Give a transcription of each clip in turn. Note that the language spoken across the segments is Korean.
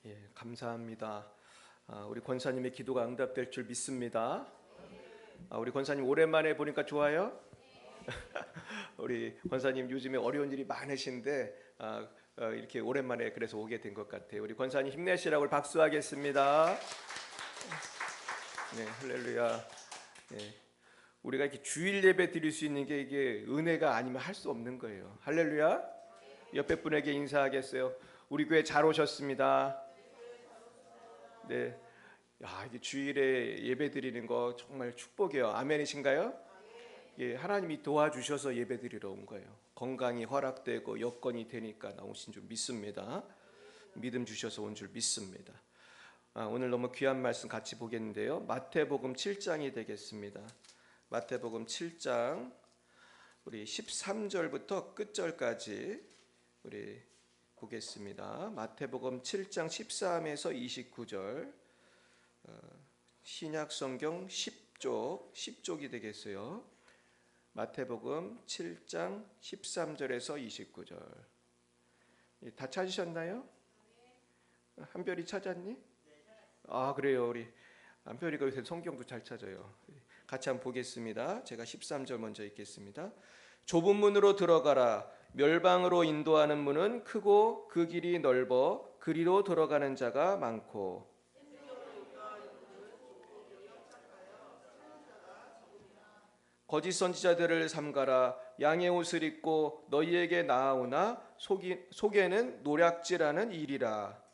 예, 감사합니다. 우리 권사님의 기도가 응답될 줄 믿습니다. 우리 권사님 오랜만에 보니까 좋아요? 우리 권사님 요즘에 어려운 일이 많으신데 이렇게 오랜만에 그래서 오게 된 것 같아요. 우리 권사님 힘내시라고 박수하겠습니다. 네, 할렐루야. 네, 우리가 이렇게 주일 예배 드릴 수 있는 게 이게 은혜가 아니면 할 수 없는 거예요. 할렐루야. 옆에 분에게 인사하겠어요. 우리 교회 잘 오셨습니다. 네, 이게 주일에 예배 드리는 거 정말 축복이에요. 아멘이신가요? 예, 하나님이 도와주셔서 예배 드리러 온 거예요. 건강이 허락되고 여건이 되니까 나오신 줄 믿습니다. 믿음 주셔서 온 줄 믿습니다. 오늘 너무 귀한 말씀 같이 보겠는데요. 마태복음 7장이 되겠습니다. 마태복음 7장 우리 13절부터 끝절까지 우리 보겠습니다. 마태복음 7장 13에서 29절, 신약성경 10쪽이 되겠어요. 마태복음 7장 13절에서 29절. 다 찾으셨나요? 한별이 찾았니? 그래요. 우리 한별이가 요새 성경도 잘 찾아요. 같이 한번 보겠습니다. 제가 13절 먼저 읽겠습니다. 좁은 문으로 들어가라. 멸방으로 인도하는 문은 크고 그 길이 넓어 그리로 들어가는 자가 많고 거짓 선지자들을 삼가라. 양의 옷을 입고 너희에게 나아오나 속에는 노략질하는 일이라.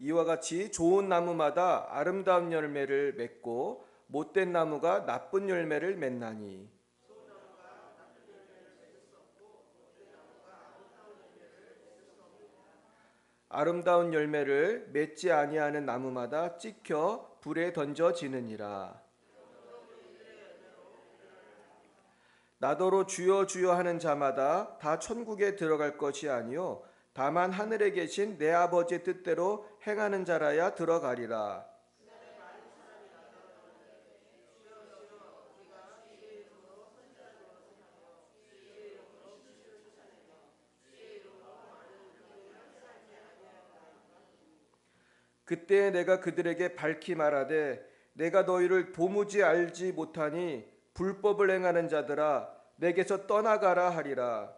이와 같이 좋은 나무마다 아름다운 열매를 맺고 못된 나무가 나쁜 열매를 맺나니 아름다운 열매를 맺지 아니하는 나무마다 찍혀 불에 던져지느니라. 나더러 주여 주여 하는 자마다 다 천국에 들어갈 것이 아니요 다만 하늘에 계신 내 아버지의 뜻대로 행하는 자라야 들어가리라. 그때 내가 그들에게 밝히 말하되 내가 너희를 도무지 알지 못하니 불법을 행하는 자들아 내게서 떠나가라 하리라.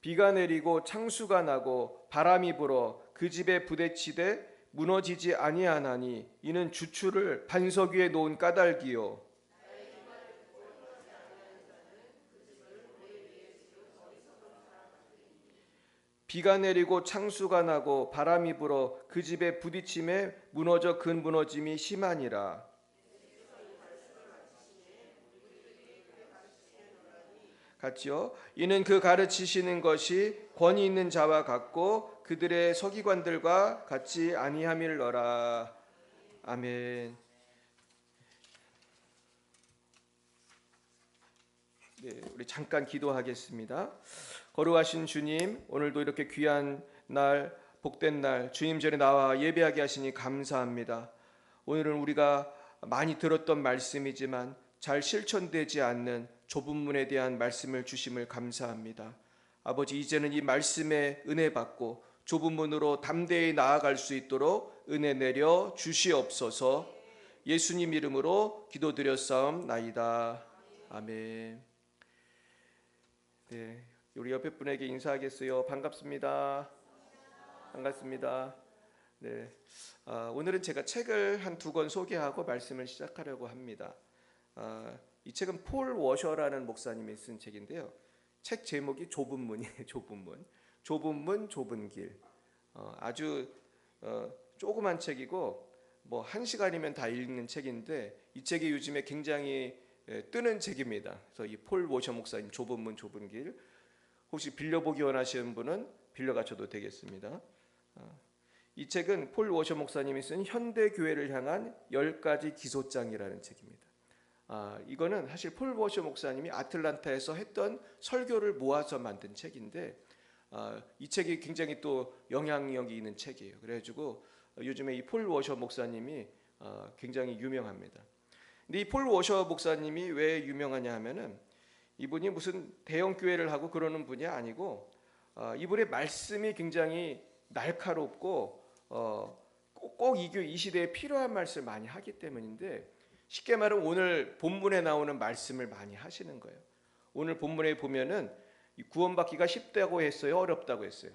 비가 내리고 창수가 나고 바람이 불어 그 집에 부대치되 무너지지 아니하나니 이는 주추를 반석 위에 놓은 까닭이요 비가 내리고 창수가 나고 바람이 불어 그 집에 부딪힘에 무너져 근 무너짐이 심하니라. 같이요. 이는 그 가르치시는 것이 권위 있는 자와 같고 그들의 서기관들과 같이 아니함일러라. 아멘. 네, 우리 잠깐 기도하겠습니다. 거룩하신 주님, 오늘도 이렇게 귀한 날, 복된 날, 주님 전에 나와 예배하게 하시니 감사합니다. 오늘은 우리가 많이 들었던 말씀이지만 잘 실천되지 않는 좁은 문에 대한 말씀을 주심을 감사합니다. 아버지, 이제는 이 말씀에 은혜 받고 좁은 문으로 담대히 나아갈 수 있도록 은혜 내려 주시옵소서. 예수님 이름으로 기도드렸사옵나이다. 아멘. 네, 우리 옆에 분에게 인사하겠어요. 반갑습니다. 반갑습니다. 네, 오늘은 제가 책을 한 두 권 소개하고 말씀을 시작하려고 합니다. 이 책은 폴 워셔라는 목사님이 쓴 책인데요. 책 제목이 좁은 문이에요. 좁은 문. 좁은 문, 좁은 길. 아주 조그만 책이고 뭐 1시간이면 다 읽는 책인데 이 책이 요즘에 굉장히 뜨는 책입니다. 그래서 이 폴 워셔 목사님 좁은 문, 좁은 길. 혹시 빌려보기 원하시는 분은 빌려가셔도 되겠습니다. 이 책은 폴 워셔 목사님이 쓴 현대 교회를 향한 10가지 기소장이라는 책입니다. 이거는 사실 폴 워셔 목사님이 아틀란타에서 했던 설교를 모아서 만든 책인데 이 책이 굉장히 또 영향력이 있는 책이에요. 그래가지고 요즘에 이 폴 워셔 목사님이 굉장히 유명합니다. 근데 이 폴 워셔 목사님이 왜 유명하냐 하면은 이분이 무슨 대형 교회를 하고 그러는 분이 아니고 이분의 말씀이 굉장히 날카롭고 꼭 이 시대에 필요한 말씀을 많이 하기 때문인데, 쉽게 말하면 오늘 본문에 나오는 말씀을 많이 하시는 거예요. 오늘 본문에 보면은 구원받기가 쉽다고 했어요, 어렵다고 했어요?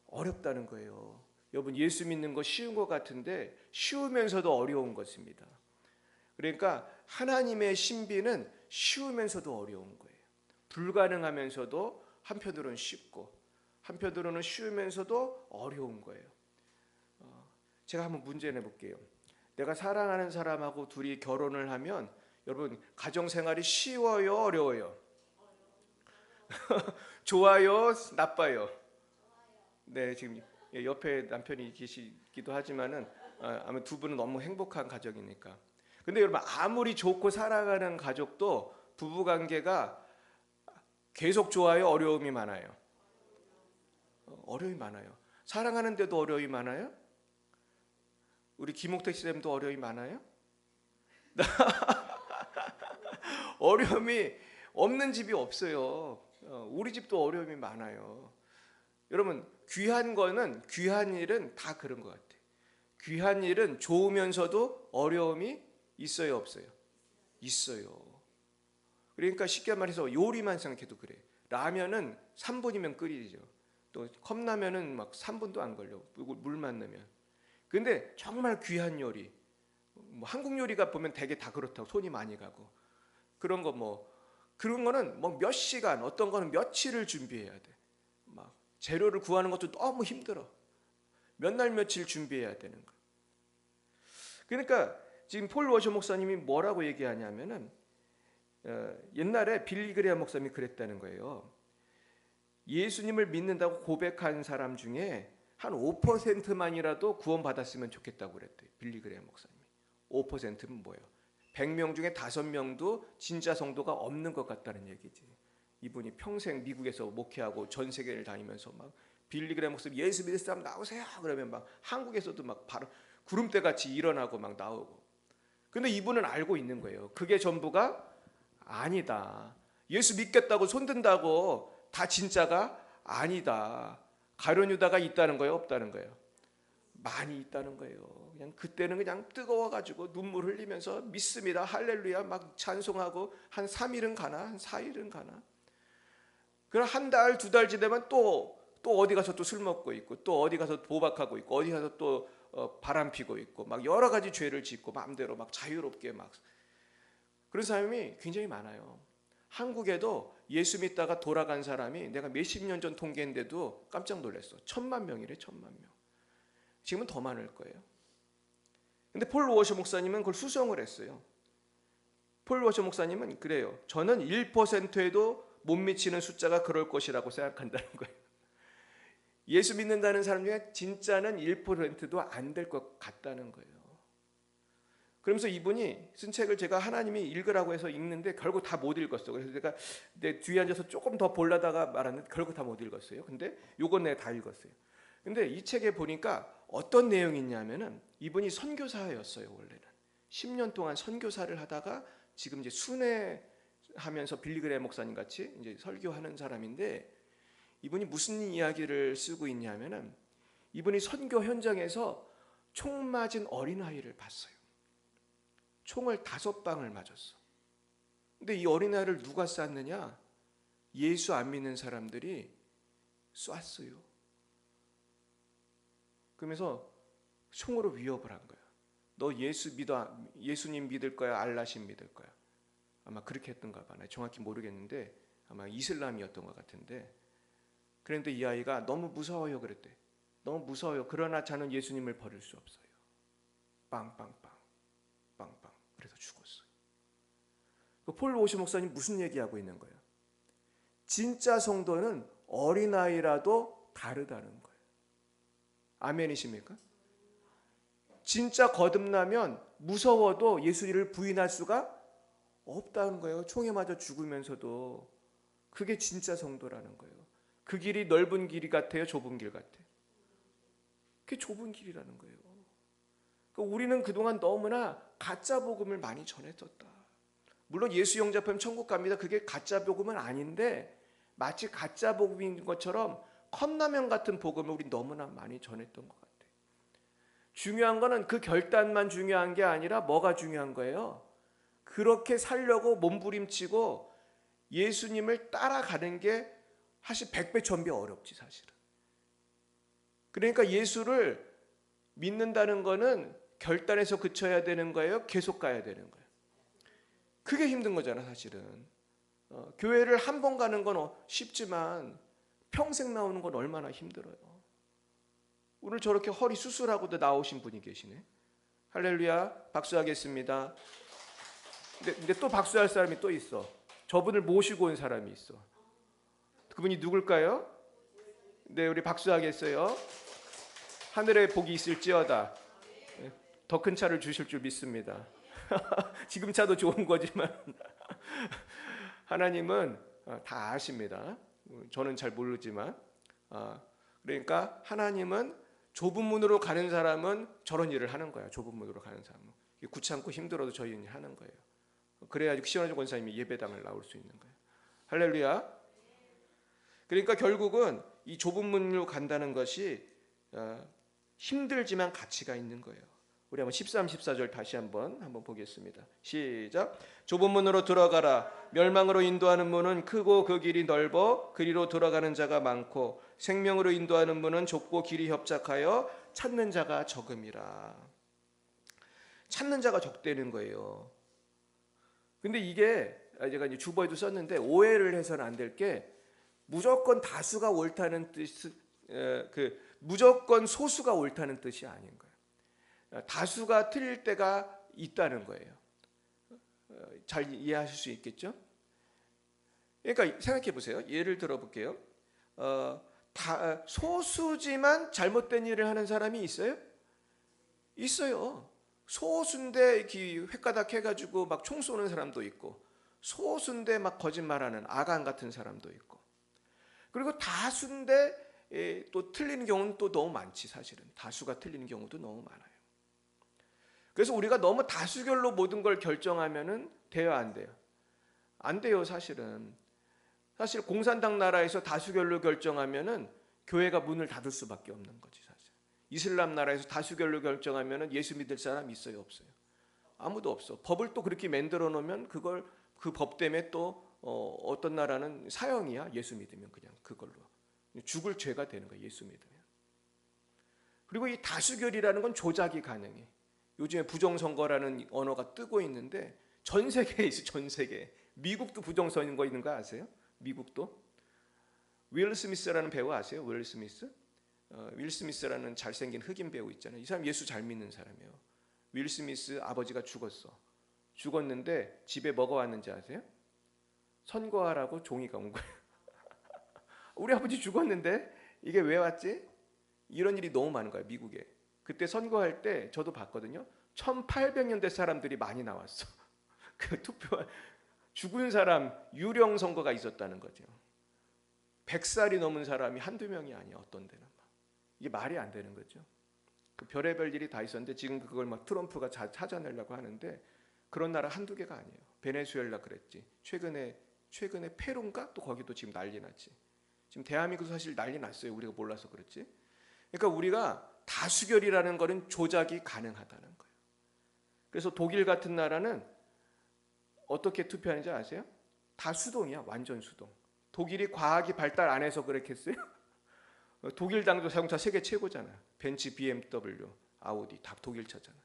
어렵다는 거예요. 여러분, 예수 믿는 거 쉬운 것 같은데 쉬우면서도 어려운 것입니다. 그러니까 하나님의 신비는 쉬우면서도 어려운 거예요. 불가능하면서도 한편으로는 쉽고 한편으로는 쉬우면서도 어려운 거예요. 제가 한번 문제 내볼게요. 내가 사랑하는 사람하고 둘이 결혼을 하면 여러분, 가정생활이 쉬워요, 어려워요? 좋아요, 나빠요? 네, 지금 옆에 남편이 계시기도 하지만은 아마 두 분은 너무 행복한 가정이니까. 근데 여러분, 아무리 좋고 사랑하는 가족도 부부관계가 계속 좋아요, 어려움이 많아요? 어려움이 많아요. 사랑하는데도 어려움이 많아요? 우리 김옥택 쌤도 어려움이 많아요? 어려움이 없는 집이 없어요. 우리 집도 어려움이 많아요. 여러분, 귀한 거는, 귀한 일은 다 그런 것 같아요. 귀한 일은 좋으면서도 어려움이 있어요, 없어요? 있어요. 그러니까 쉽게 말해서 요리만 생각해도 그래. 라면은 3분이면 끓이죠. 또 컵라면은 막 3분도 안 걸려, 물만 넣으면. 근데 정말 귀한 요리, 뭐 한국 요리가 보면 되게 다 그렇다고, 손이 많이 가고 그런 거, 그런 거는 몇 시간, 어떤 거는 며칠을 준비해야 돼. 막 재료를 구하는 것도 너무 힘들어. 몇 날 며칠 준비해야 되는 거. 그러니까 지금 폴 워셔 목사님이 뭐라고 얘기하냐면은 옛날에 빌리 그레이엄 목사님이 그랬다는 거예요. 예수님을 믿는다고 고백한 사람 중에 한 5%만이라도 구원받았으면 좋겠다고 그랬대요, 빌리 그레이엄 목사님이. 5%면 뭐예요? 100명 중에 5명도 진짜 성도가 없는 것 같다는 얘기지. 이분이 평생 미국에서 목회하고 전 세계를 다니면서 막 빌리 그레이엄 목사님 예수 믿을 사람 나오세요 그러면 막 한국에서도 막 바로 구름대 같이 일어나고 막 나오고. 근데 이분은 알고 있는 거예요. 그게 전부가 아니다. 예수 믿겠다고 손든다고 다 진짜가 아니다. 가룟 유다가 있다는 거예요, 없다는 거예요? 많이 있다는 거예요. 그냥 그때는 그냥 뜨거워가지고 눈물 흘리면서 믿습니다, 할렐루야 막 찬송하고 한 3일은 가나, 한 4일은 가나. 그럼 한 달, 두 달 지나면 또 어디 가서 또 술 먹고 있고, 또 어디 가서 도박하고 있고, 어디 가서 또 바람 피고 있고, 막 여러 가지 죄를 짓고 마음대로 막 자유롭게 막. 그런 사람이 굉장히 많아요. 한국에도 예수 믿다가 돌아간 사람이 내가 몇십 년 전 통계인데도 깜짝 놀랐어. 1000만 명이래, 1000만 명. 지금은 더 많을 거예요. 근데 폴 워셔 목사님은 그걸 수정을 했어요. 폴 워셔 목사님은 그래요. 저는 1%에도 못 미치는 숫자가 그럴 것이라고 생각한다는 거예요. 예수 믿는다는 사람 중에 진짜는 1%도 안 될 것 같다는 거예요. 그러면서 이분이 쓴 책을 제가 하나님이 읽으라고 해서 읽는데 결국 다 못 읽었어. 그래서 제가 내 뒤에 앉아서 조금 더 보려다가 말았는데 결국 다 못 읽었어요. 근데 요건 내가 다 읽었어요. 근데 이 책에 보니까 어떤 내용이 있냐면은 이분이 선교사였어요. 원래는 10년 동안 선교사를 하다가 지금 이제 순회하면서 빌리 그레이엄 목사님 같이 이제 설교하는 사람인데, 이분이 무슨 이야기를 쓰고 있냐면은 이분이 선교 현장에서 총 맞은 어린아이를 봤어요. 총을 5방을 맞았어. 근데 이 어린아이를 누가 쐈느냐? 예수 안 믿는 사람들이 쐈어요. 그러면서 총으로 위협을 한 거야. 너 예수님 믿을 거야, 알라신 믿을 거야? 아마 그렇게 했던가 봐. 나 정확히 모르겠는데 아마 이슬람이었던 것 같은데. 그런데 이 아이가 너무 무서워요 그랬대. 너무 무서워요. 그러나 저는 예수님을 버릴 수 없어요. 빵빵빵 빵빵. 그래서 죽었어요. 폴 워셔 목사님 무슨 얘기하고 있는 거예요? 진짜 성도는 어린아이라도 다르다는 거예요. 아멘이십니까? 진짜 거듭나면 무서워도 예수를 부인할 수가 없다는 거예요. 총에 맞아 죽으면서도. 그게 진짜 성도라는 거예요. 그 길이 넓은 길이 같아요, 좁은 길 같아요? 그게 좁은 길이라는 거예요. 그러니까 우리는 그동안 너무나 가짜 복음을 많이 전했었다. 물론 예수 영접하면 천국 갑니다. 그게 가짜 복음은 아닌데 마치 가짜 복음인 것처럼 컵라면 같은 복음을 우리 너무나 많이 전했던 것 같아요. 중요한 거는 그 결단만 중요한 게 아니라 뭐가 중요한 거예요? 그렇게 살려고 몸부림치고 예수님을 따라가는 게 사실 100배 천배 어렵지 사실은. 그러니까 예수를 믿는다는 거는 결단에서 그쳐야 되는 거예요? 계속 가야 되는 거예요? 그게 힘든 거잖아 사실은. 교회를 한 번 가는 건 쉽지만 평생 나오는 건 얼마나 힘들어요. 오늘 저렇게 허리 수술하고도 나오신 분이 계시네. 할렐루야, 박수하겠습니다. 근데 또 박수할 사람이 또 있어. 저분을 모시고 온 사람이 있어. 그분이 누굴까요? 네, 우리 박수하겠어요. 하늘에 복이 있을지어다. 더 큰 차를 주실 줄 믿습니다. 지금 차도 좋은 거지만 하나님은 다 아십니다. 저는 잘 모르지만 그러니까 하나님은 좁은 문으로 가는 사람은 저런 일을 하는 거야. 좁은 문으로 가는 사람은 구찮고 힘들어도 저희는 하는 거예요. 그래야 시원하죠 권사님이 예배당을 나올 수 있는 거예요. 할렐루야. 그러니까 결국은 이 좁은 문으로 간다는 것이 힘들지만 가치가 있는 거예요. 우리 한번 13, 14절 다시 한번 보겠습니다. 시작. 좁은 문으로 들어가라. 멸망으로 인도하는 문은 크고 그 길이 넓어 그리로 들어가는 자가 많고 생명으로 인도하는 문은 좁고 길이 협착하여 찾는 자가 적음이라. 찾는 자가 적대는 거예요. 근데 이게 제가 이제 주보에도 썼는데 오해를 해서는 안 될 게 무조건 다수가 옳다는 뜻, 무조건 소수가 옳다는 뜻이 아닌 거예요. 다수가 틀릴 때가 있다는 거예요. 잘 이해하실 수 있겠죠? 그러니까 생각해 보세요. 예를 들어 볼게요. 소수지만 잘못된 일을 하는 사람이 있어요? 있어요. 소수인데 획가닥 해가지고 막 총 쏘는 사람도 있고, 소수인데 막 거짓말하는 아간 같은 사람도 있고, 그리고 다수인데 또 틀리는 경우는 또 너무 많지. 사실은 다수가 틀리는 경우도 너무 많아요. 그래서 우리가 너무 다수결로 모든 걸 결정하면은 돼요, 안 돼요? 안 돼요, 사실은. 사실 공산당 나라에서 다수결로 결정하면은 교회가 문을 닫을 수밖에 없는 거지, 사실. 이슬람 나라에서 다수결로 결정하면은 예수 믿을 사람 있어요, 없어요? 아무도 없어. 법을 또 그렇게 만들어 놓으면 그걸 그 법 때문에 또 어떤 나라는 사형이야. 예수 믿으면 그냥 그걸로 죽을 죄가 되는 거야, 예수 믿으면. 그리고 이 다수결이라는 건 조작이 가능해. 요즘에 부정선거라는 언어가 뜨고 있는데 전 세계에 있어. 전 세계. 미국도 부정선거 있는 거 아세요? 미국도. 윌 스미스라는 배우 아세요? 윌 스미스? 윌 스미스라는 잘생긴 흑인 배우 있잖아요. 이 사람 예수 잘 믿는 사람이에요. 윌 스미스 아버지가 죽었어. 죽었는데 집에 뭐가 왔는지 아세요? 선거하라고 종이가 온 거예요. 우리 아버지 죽었는데 이게 왜 왔지? 이런 일이 너무 많은 거예요, 미국에. 그때 선거할 때 저도 봤거든요. 1800년대 사람들이 많이 나왔어. 그 투표 죽은 사람 유령 선거가 있었다는 거죠. 100살이 넘은 사람이 한두 명이 아니야. 어떤 데는 이게 말이 안 되는 거죠. 그 별의별 일이 다 있었는데 지금 그걸 막 트럼프가 찾아내려고 하는데 그런 나라 한두 개가 아니에요. 베네수엘라 그랬지. 최근에 페루인가 또 거기도 지금 난리 났지. 지금 대한민국 사실 난리 났어요. 우리가 몰라서 그렇지. 그러니까 우리가 다수결이라는 거는 조작이 가능하다는 거예요. 그래서 독일 같은 나라는 어떻게 투표하는지 아세요? 다 수동이야. 완전 수동. 독일이 과학이 발달 안 해서 그랬겠어요? 독일 당도 자동차 세계 최고잖아. 벤츠, BMW, 아우디 다 독일 차잖아.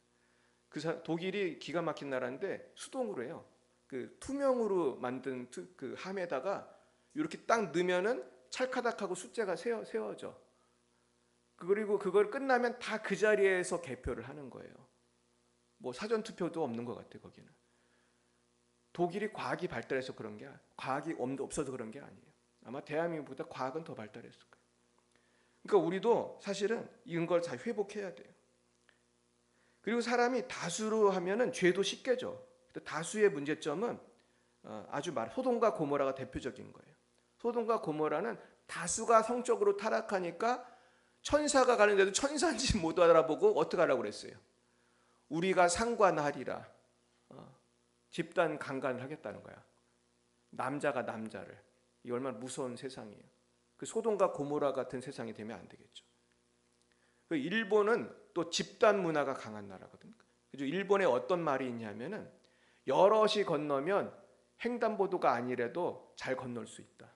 독일이 기가 막힌 나라인데 수동으로 해요. 그 투명으로 만든 그 함에다가 이렇게 딱 넣으면은 찰카닥하고 숫자가 세워져. 그리고 그걸 끝나면 다 그 자리에서 개표를 하는 거예요. 뭐 사전 투표도 없는 것 같아 거기는. 독일이 과학이 발달해서 그런 게 과학이 없어서 그런 게 아니에요. 아마 대한민국보다 과학은 더 발달했을 거예요. 그러니까 우리도 사실은 이런 걸 잘 회복해야 돼요. 그리고 사람이 다수로 하면은 죄도 쉽게 져. 다수의 문제점은 소돔과 고모라가 대표적인 거예요. 소돔과 고모라는 다수가 성적으로 타락하니까 천사가 가는데도 천사인지 못 알아보고 어떻게 하라고 그랬어요? 우리가 상관하리라. 집단 강간을 하겠다는 거야. 남자가 남자를. 이 얼마나 무서운 세상이에요. 그 소돔과 고모라 같은 세상이 되면 안 되겠죠. 일본은 또 집단 문화가 강한 나라거든요. 그래서 일본에 어떤 말이 있냐면은 여럿이 건너면 횡단보도가 아니라도 잘 건널 수 있다.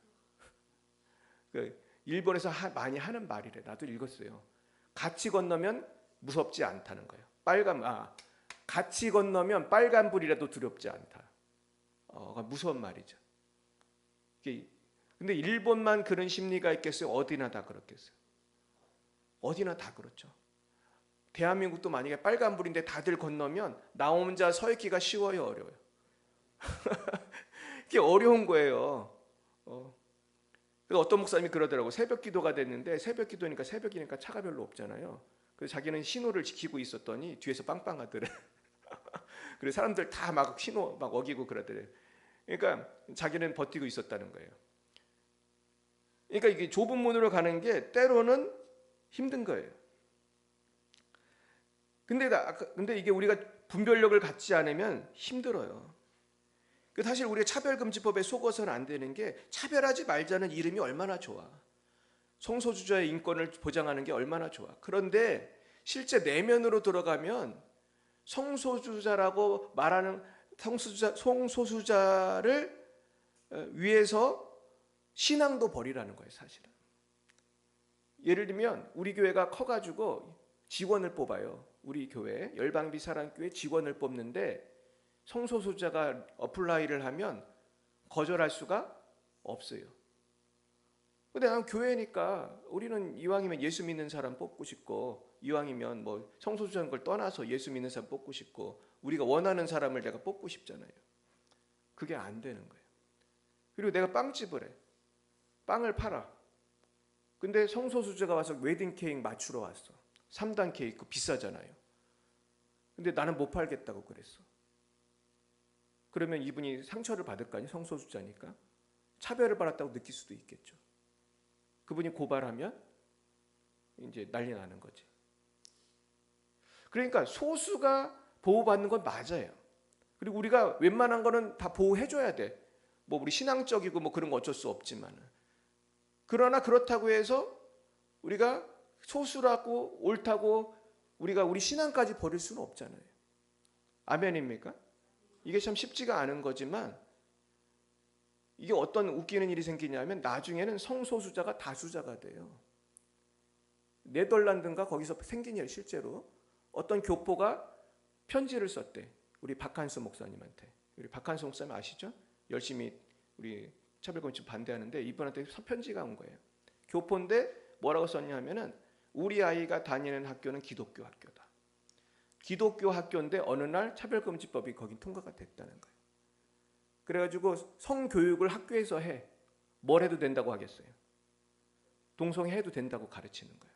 일본에서 많이 하는 말이래. 나도 읽었어요. 같이 건너면 무섭지 않다는 거예요. 같이 건너면 빨간불이라도 두렵지 않다. 무서운 말이죠. 근데 일본만 그런 심리가 있겠어요? 어디나 다 그렇겠어요? 어디나 다 그렇죠. 대한민국도 만약에 빨간불인데 다들 건너면 나 혼자 서 있기가 쉬워요, 어려워요? 이게 어려운 거예요. 그래서 어떤 목사님이 그러더라고. 새벽 기도가 됐는데 새벽 기도니까 새벽이니까 차가 별로 없잖아요. 그래서 자기는 신호를 지키고 있었더니 뒤에서 빵빵하더래. 그래서 사람들 다 막 신호 막 어기고 그러더래. 그러니까 자기는 버티고 있었다는 거예요. 그러니까 이게 좁은 문으로 가는 게 때로는 힘든 거예요. 근데 이게 우리가 분별력을 갖지 않으면 힘들어요. 사실 우리가 차별금지법에 속어서는 안 되는 게 차별하지 말자는 이름이 얼마나 좋아. 성소수자의 인권을 보장하는 게 얼마나 좋아. 그런데 실제 내면으로 들어가면 성소수자라고 말하는 성소수자를 위해서 신앙도 버리라는 거예요, 사실은. 예를 들면 우리 교회가 커가지고 직원을 뽑아요. 우리 교회 열방비 사랑교회 직원을 뽑는데 성소수자가 어플라이를 하면 거절할 수가 없어요. 근데 난 교회니까 우리는 이왕이면 예수 믿는 사람 뽑고 싶고, 이왕이면 뭐 성소수자인 걸 떠나서 예수 믿는 사람 뽑고 싶고, 우리가 원하는 사람을 내가 뽑고 싶잖아요. 그게 안 되는 거예요. 그리고 내가 빵집을 해. 빵을 팔아. 근데 성소수자가 와서 웨딩 케이크 맞추러 왔어. 3단 케이크 비싸잖아요. 근데 나는 못 팔겠다고 그랬어. 그러면 이분이 상처를 받을 거 아니에요? 성소수자니까. 차별을 받았다고 느낄 수도 있겠죠. 그분이 고발하면 이제 난리 나는 거지. 그러니까 소수가 보호받는 건 맞아요. 그리고 우리가 웬만한 거는 다 보호해줘야 돼. 뭐 우리 신앙적이고 뭐 그런 거 어쩔 수 없지만. 그러나 그렇다고 해서 우리가 소수라고 옳다고 우리가 우리 신앙까지 버릴 수는 없잖아요. 아멘입니까? 이게 참 쉽지가 않은 거지만 이게 어떤 웃기는 일이 생기냐면 나중에는 성소수자가 다수자가 돼요. 네덜란드인가 거기서 생긴 일 실제로 어떤 교포가 편지를 썼대. 우리 박한수 목사님한테. 우리 박한수 목사님 아시죠? 열심히 우리 차별금지 반대하는데 이분한테 편지가 온 거예요. 교포인데 뭐라고 썼냐면은 우리 아이가 다니는 학교는 기독교 학교다. 기독교 학교인데 어느 날 차별금지법이 거기 통과가 됐다는 거예요. 그래가지고 성교육을 학교에서 해. 뭘 해도 된다고 하겠어요? 동성애 해도 된다고 가르치는 거예요.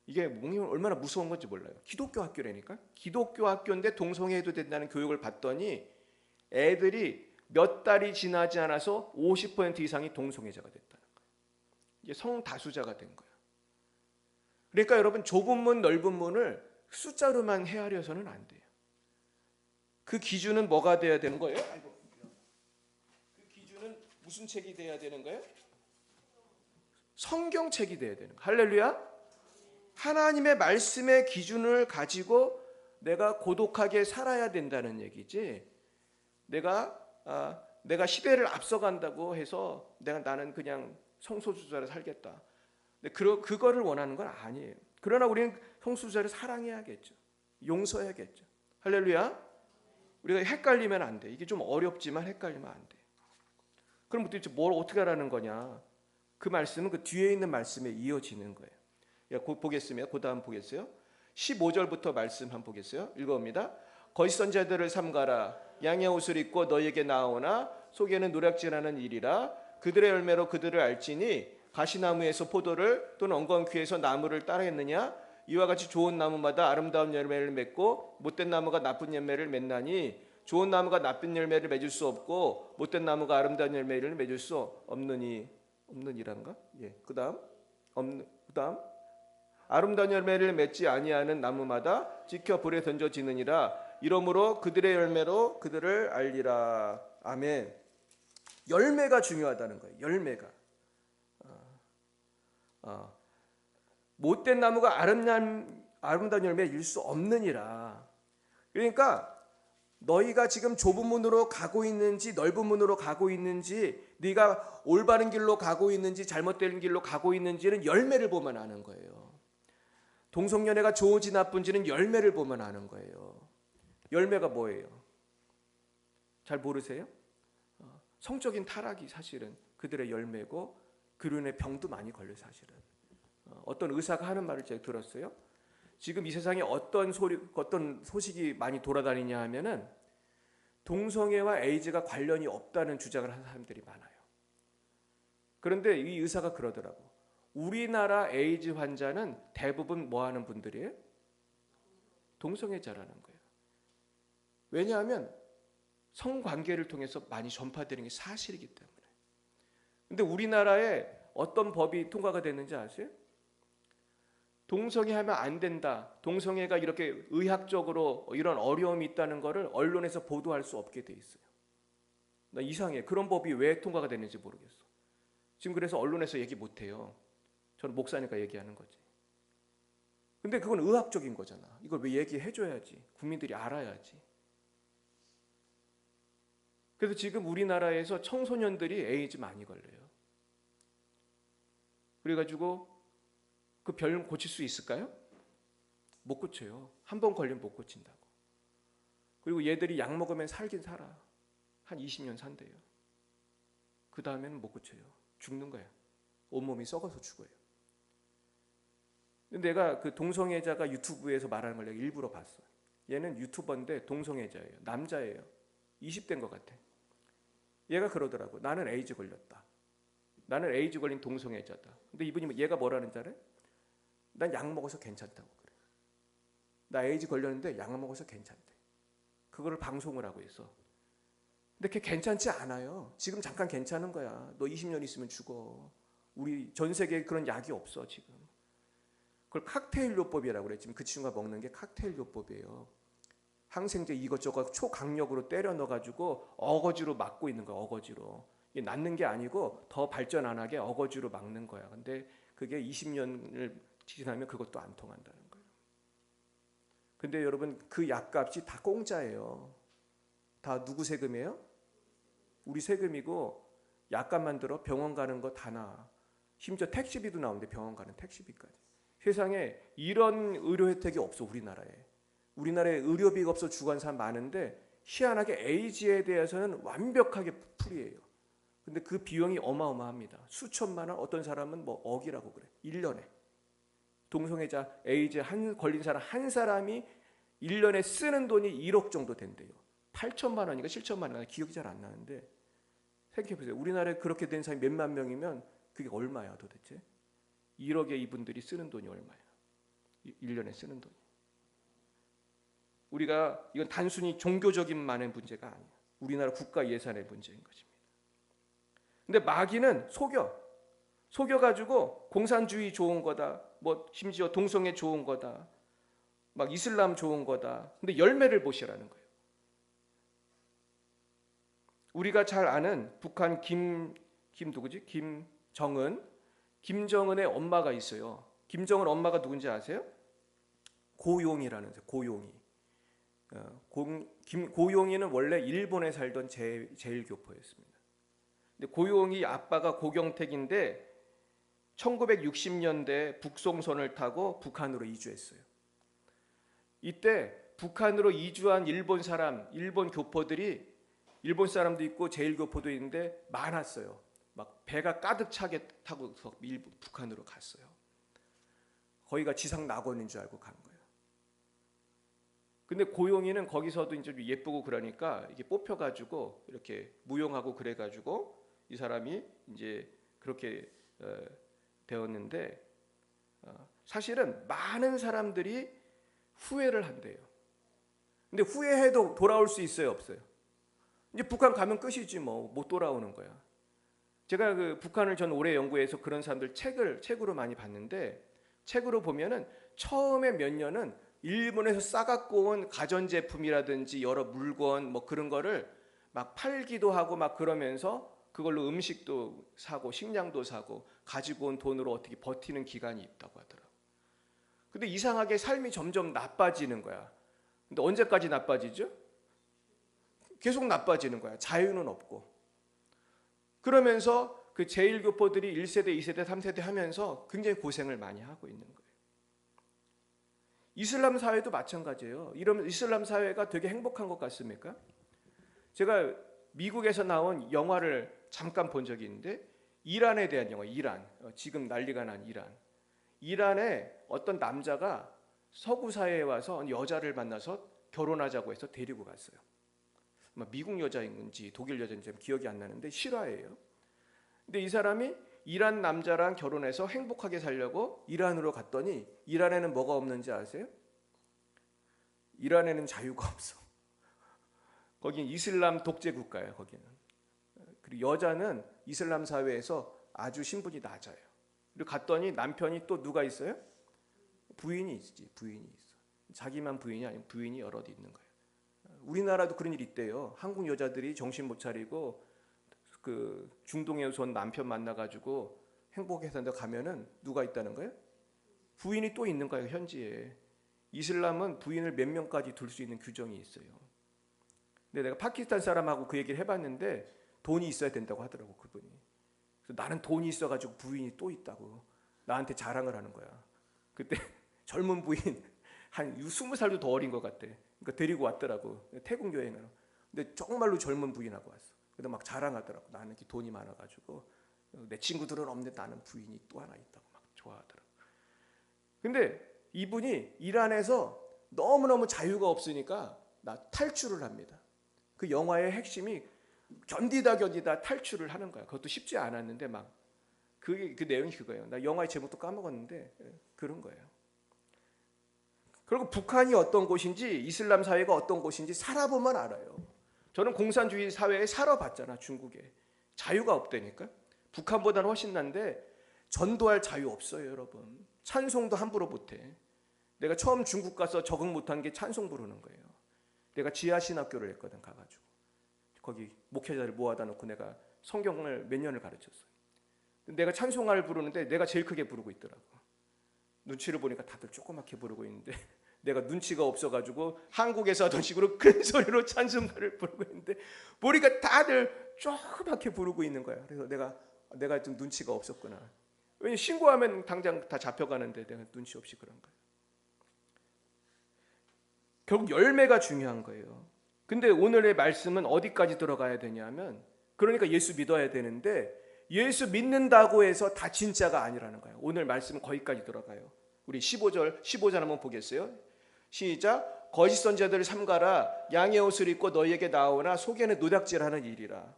이게 얼마나 무서운 건지 몰라요. 기독교 학교라니까. 기독교 학교인데 동성애 해도 된다는 교육을 받더니 애들이 몇 달이 지나지 않아서 50% 이상이 동성애자가 됐다는 거예요. 이게 성다수자가 된 거예요. 그러니까 여러분 좁은 문 넓은 문을 숫자로만 헤아려서는 안 돼요. 그 기준은 뭐가 돼야 되는 거예요? 그 기준은 무슨 책이 돼야 되는 거예요? 성경책이 돼야 되는 거예요. 할렐루야. 하나님의 말씀의 기준을 가지고 내가 고독하게 살아야 된다는 얘기지. 내가 시대를 앞서간다고 해서 나는 그냥 성소수자로 살겠다. 근데 그거를 원하는 건 아니에요. 그러나 우리는 성소수자를 사랑해야겠죠. 용서해야겠죠. 할렐루야. 우리가 헷갈리면 안 돼. 이게 좀 어렵지만 헷갈리면 안 돼. 그럼 도대체 뭘 어떻게 하라는 거냐? 그 말씀은 그 뒤에 있는 말씀에 이어지는 거예요. 보겠습니다. 그 다음 보겠어요. 15절부터 말씀 한번 보겠어요. 읽어봅니다. 거짓 선지자들을 삼가라. 양의 옷을 입고 너희에게 나오나 속에는 노략질하는 일이라. 그들의 열매로 그들을 알지니 가시나무에서 포도를 또는 엉겅 귀에서 나무를 따르겠느냐? 이와 같이 좋은 나무마다 아름다운 열매를 맺고 못된 나무가 나쁜 열매를 맺나니 좋은 나무가 나쁜 열매를 맺을 수 없고 못된 나무가 아름다운 열매를 맺을 수 없느니. 없느니란가? 예. 그다음 아름다운 열매를 맺지 아니하는 나무마다 찍혀 불에 던져지느니라. 이러므로 그들의 열매로 그들을 알리라. 아멘. 열매가 중요하다는 거예요. 열매가. 못된 나무가 아름다운 열매를 수 없느니라. 그러니까 너희가 지금 좁은 문으로 가고 있는지 넓은 문으로 가고 있는지, 네가 올바른 길로 가고 있는지 잘못된 길로 가고 있는지는 열매를 보면 아는 거예요. 동성연애가 좋은지 나쁜지는 열매를 보면 아는 거예요. 열매가 뭐예요? 잘 모르세요? 성적인 타락이 사실은 그들의 열매고, 그로 인해 병도 많이 걸려요. 사실은 어떤 의사가 하는 말을 제가 들었어요. 지금 이 세상에 어떤 소식이 많이 돌아다니냐 하면은 동성애와 에이즈가 관련이 없다는 주장을 하는 사람들이 많아요. 그런데 이 의사가 그러더라고. 우리나라 에이즈 환자는 대부분 뭐 하는 분들이에요? 동성애자라는 거예요. 왜냐하면 성관계를 통해서 많이 전파되는 게 사실이기 때문에. 근데 우리나라에 어떤 법이 통과가 됐는지 아세요? 동성애 하면 안 된다. 동성애가 이렇게 의학적으로 이런 어려움이 있다는 것을 언론에서 보도할 수 없게 돼 있어요. 나 이상해. 그런 법이 왜 통과가 됐는지 모르겠어. 지금 그래서 언론에서 얘기 못 해요. 저는 목사니까 얘기하는 거지. 근데 그건 의학적인 거잖아. 이걸 왜 얘기해 줘야지. 국민들이 알아야지. 그래서 지금 우리나라에서 청소년들이 에이즈 많이 걸려요. 그래가지고 그 병 고칠 수 있을까요? 못 고쳐요. 한 번 걸리면 못 고친다고. 그리고 얘들이 약 먹으면 살긴 살아. 한 20년 산대요. 그 다음에는 못 고쳐요. 죽는 거야. 온몸이 썩어서 죽어요. 근데 내가 그 동성애자가 유튜브에서 말하는 걸 내가 일부러 봤어. 얘는 유튜버인데 동성애자예요. 남자예요. 20대인 것 같아. 얘가 그러더라고. 나는 에이즈 걸렸다. 나는 에이즈 걸린 동성애자다. 근데 이분이 얘가 뭐라는 줄 알아요? 난 약 먹어서 괜찮다고 그래. 나 에이즈 걸렸는데 약 먹어서 괜찮대. 그거를 방송을 하고 있어. 근데 그게 괜찮지 않아요. 지금 잠깐 괜찮은 거야. 너 20년 있으면 죽어. 우리 전 세계에 그런 약이 없어 지금. 그걸 칵테일 요법이라고 그래. 지금 그 친구가 먹는 게 칵테일 요법이에요. 항생제 이것저것 초강력으로 때려 넣어가지고 어거지로 막고 있는 거야. 어거지로. 이게 낫는 게 아니고 더 발전 안 하게 어거지로 막는 거야. 근데 그게 20년을 지나면 그것도 안 통한다는 거예요. 근데 여러분 그 약값이 다 공짜예요. 다 누구 세금이에요? 우리 세금이고, 약값만 들어 병원 가는 거 다 나. 심지어 택시비도 나오는데 병원 가는 택시비까지. 세상에 이런 의료 혜택이 없어. 우리나라에 의료비가 없어 죽어간 사람 많은데 희한하게 에이즈에 대해서는 완벽하게 풀이에요. 근데 그 비용이 어마어마합니다. 수천만 원, 어떤 사람은 뭐 억이라고 그래. 1년에. 동성애자 에이즈 걸린 사람 한 사람이 1년에 쓰는 돈이 1억 정도 된대요. 8천만 원인가 7천만 원, 기억이 잘 안 나는데 생각해보세요. 우리나라에 그렇게 된 사람이 몇만 명이면 그게 얼마야 도대체? 1억에 이분들이 쓰는 돈이 얼마야? 1년에 쓰는 돈이. 우리가 이건 단순히 종교적인만의 문제가 아니야. 우리나라 국가 예산의 문제인 것입니다. 근데 마귀는 속여가지고 공산주의 좋은 거다, 뭐 심지어 동성애 좋은 거다, 막 이슬람 좋은 거다. 근데 열매를 보시라는 거예요. 우리가 잘 아는 북한 김정은의 엄마가 있어요. 김정은 엄마가 누군지 아세요? 고용이라는 고용이. 고용이는 원래 일본에 살던 제일교포였습니다. 근데 고용이 아빠가 고경택인데 1960년대 북송선을 타고 북한으로 이주했어요. 이때 북한으로 이주한 일본 교포들이, 일본 사람도 있고 제일교포도 있는데 많았어요. 막 배가 가득 차게 타고서 북한으로 갔어요. 거기가 지상 낙원인 줄 알고 간 거예요. 근데 고용이는 거기서도 이제 예쁘고 그러니까 이게 뽑혀가지고 이렇게 무용하고 그래가지고 이 사람이 이제 그렇게 되었는데, 사실은 많은 사람들이 후회를 한대요. 근데 후회해도 돌아올 수 있어요, 없어요? 이제 북한 가면 끝이지 뭐, 못 돌아오는 거야. 제가 그 북한을 전 오래 연구해서 그런 사람들 책으로 많이 봤는데, 책으로 보면은 처음에 몇 년은 일본에서 싸갖고 온 가전제품이라든지 여러 물건 뭐 그런 거를 막 팔기도 하고 막 그러면서 그걸로 음식도 사고 식량도 사고 가지고 온 돈으로 어떻게 버티는 기간이 있다고 하더라고요. 근데 이상하게 삶이 점점 나빠지는 거야. 근데 언제까지 나빠지죠? 계속 나빠지는 거야. 자유는 없고. 그러면서 그 제1교포들이 1세대, 2세대, 3세대 하면서 굉장히 고생을 많이 하고 있는 거예요. 이슬람 사회도 마찬가지예요. 이러면 이슬람 사회가 되게 행복한 것 같습니까? 제가 미국에서 나온 영화를 잠깐 본 적이 있는데, 이란에 대한 영화, 이란, 지금 난리가 난 이란. 이란에 어떤 남자가 서구 사회에 와서 여자를 만나서 결혼하자고 해서 데리고 갔어요. 미국 여자인지 독일 여자인지 기억이 안 나는데 실화예요. 근데 이 사람이 이란 남자랑 결혼해서 행복하게 살려고 이란으로 갔더니 이란에는 뭐가 없는지 아세요? 이란에는 자유가 없어. 거긴 이슬람 독재 국가예요. 거기는. 그리고 여자는 이슬람 사회에서 아주 신분이 낮아요. 그리고 갔더니 남편이 또 누가 있어요? 부인이 있지. 부인이 있어. 자기만 부인이 아니면 부인이 여럿 있는 거예요. 우리나라도 그런 일 있대요. 한국 여자들이 정신 못 차리고 그 중동에서 온 남편 만나가지고 행복하게 산다 가면은 누가 있다는 거예요? 부인이 또 있는 거예요. 현지에. 이슬람은 부인을 몇 명까지 둘 수 있는 규정이 있어요. 근데 내가 파키스탄 사람하고 그 얘기를 해봤는데 돈이 있어야 된다고 하더라고, 그분이. 그래서 나는 돈이 있어가지고 부인이 또 있다고 나한테 자랑을 하는 거야. 그때 젊은 부인 한 20살도 더 어린 것 같대. 그러니까 데리고 왔더라고, 태국 여행을. 근데 정말로 젊은 부인하고 왔어. 근데 막 자랑하더라고. 나는 이렇게 돈이 많아가지고 내 친구들은 없는데 나는 부인이 또 하나 있다고 막 좋아하더라고. 근데 이분이 이란에서 너무너무 자유가 없으니까 탈출을 합니다. 그 영화의 핵심이 견디다 탈출을 하는 거야. 그것도 쉽지 않았는데 막 그 내용이 그거예요. 나 영화의 제목도 까먹었는데 그런 거예요. 그리고 북한이 어떤 곳인지, 이슬람 사회가 어떤 곳인지 살아보면 알아요. 저는 공산주의 사회에 살아봤잖아. 중국에 자유가 없다니까. 북한보다는 훨씬 난데 전도할 자유 없어요, 여러분. 찬송도 함부로 못해. 내가 처음 중국 가서 적응 못한 게 찬송 부르는 거예요. 내가 지하신학교를 했거든. 가가지고 거기 목회자를 모아다 놓고 내가 성경을 몇 년을 가르쳤어요. 내가 찬송가를 부르는데 내가 제일 크게 부르고 있더라고. 눈치를 보니까 다들 조그맣게 부르고 있는데 내가 눈치가 없어가지고 한국에서 하던 식으로 큰 소리로 찬송가를 부르고 있는데 보니까 다들 조그맣게 부르고 있는 거야. 그래서 내가 좀 눈치가 없었구나. 왜냐면 신고하면 당장 다 잡혀가는데 내가 눈치 없이 그런 거야. 결국 열매가 중요한 거예요. 근데 오늘의 말씀은 어디까지 들어가야 되냐면, 그러니까 예수 믿어야 되는데 예수 믿는다고 해서 다 진짜가 아니라는 거예요. 오늘 말씀은 거기까지 들어가요. 우리 15절 한번 보겠어요. 시작. 거짓 선지자들을 삼가라. 양의 옷을 입고 너희에게 나오나 속에는 노략질하는 일이라.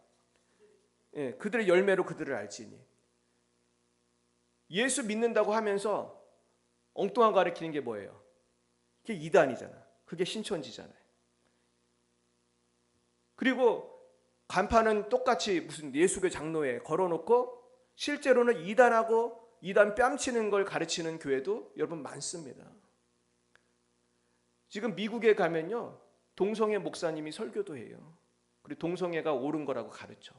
예, 그들의 열매로 그들을 알지니. 예수 믿는다고 하면서 엉뚱한 거 가르치는 게 뭐예요? 그게 이단이잖아. 그게 신천지잖아요. 그리고 간판은 똑같이 무슨 예수교 장로에 걸어놓고 실제로는 이단하고 이단 뺨치는 걸 가르치는 교회도 여러분 많습니다. 지금 미국에 가면요, 동성애 목사님이 설교도 해요. 그리고 동성애가 옳은 거라고 가르쳐.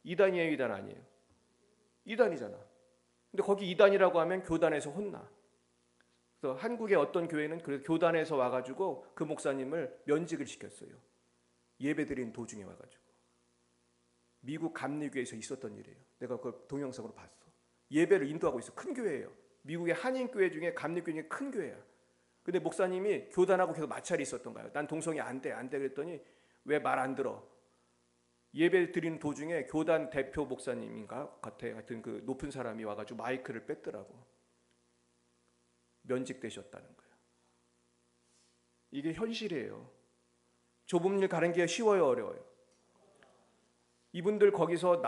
이단이에요, 이단 아니에요? 이단이잖아. 근데 거기 이단이라고 하면 교단에서 혼나. 그래서 한국의 어떤 교회는 그 교단에서 와가지고 그 목사님을 면직을 시켰어요. 예배드린 도중에 와가지고. 미국 감리교회에서 있었던 일이에요. 내가 그걸 동영상으로 봤어. 예배를 인도하고 있어. 큰 교회예요. 미국의 한인교회 중에 감리교회 중에 큰 교회야. 근데 목사님이 교단하고 계속 마찰이 있었던 거예요. 난 동성애 안 돼 그랬더니 왜 말 안 들어? 예배 드리는 도중에 교단 대표 목사님인가 같아. 하여튼 그 높은 사람이 와가지고 마이크를 뺐더라고. 면직되셨다는 거예요. 이게 현실이에요. 좁은 일 가는 게 쉬워요, 어려워요? 이분들 거기서